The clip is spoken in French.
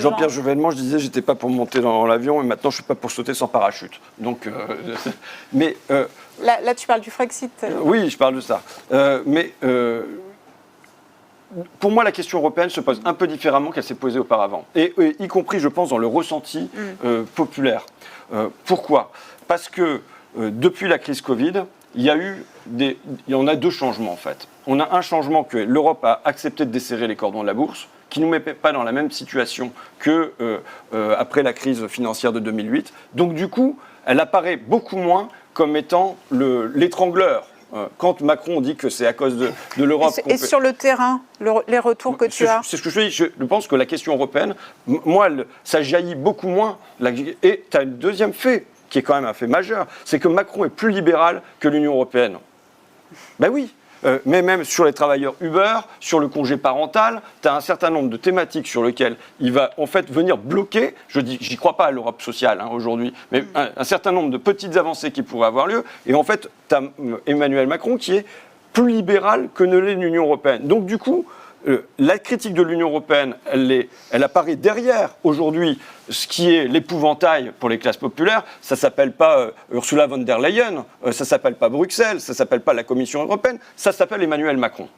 Jean-Pierre Chevènement, je disais, j'étais pas pour monter dans l'avion et maintenant je suis pas pour sauter sans parachute. Donc, là, tu parles du Frexit. Oui, je parle de ça. Pour moi, la question européenne se pose un peu différemment qu'elle s'est posée auparavant, et y compris, je pense, dans le ressenti populaire. Pourquoi ? Parce que depuis la crise Covid, il y en a deux changements en fait. On a un changement que l'Europe a accepté de desserrer les cordons de la bourse, qui ne nous met pas dans la même situation qu'après la crise financière de 2008. Donc du coup, elle apparaît beaucoup moins comme étant l'étrangleur. Quand Macron dit que c'est à cause de l'Europe... Et sur le terrain, les retours que tu as? C'est ce que je dis. Je pense que la question européenne, moi, ça jaillit beaucoup moins. Et tu as un deuxième fait, qui est quand même un fait majeur, c'est que Macron est plus libéral que l'Union européenne. Ben oui. Mais même sur les travailleurs Uber, sur le congé parental, tu as un certain nombre de thématiques sur lesquelles il va en fait venir bloquer, j'y crois pas à l'Europe sociale aujourd'hui, mais un certain nombre de petites avancées qui pourraient avoir lieu, et en fait, tu as Emmanuel Macron qui est plus libéral que ne l'est l'Union européenne. Donc du coup, la critique de l'Union européenne, elle apparaît derrière aujourd'hui ce qui est l'épouvantail pour les classes populaires. Ça ne s'appelle pas Ursula von der Leyen, ça ne s'appelle pas Bruxelles, ça ne s'appelle pas la Commission européenne, ça s'appelle Emmanuel Macron.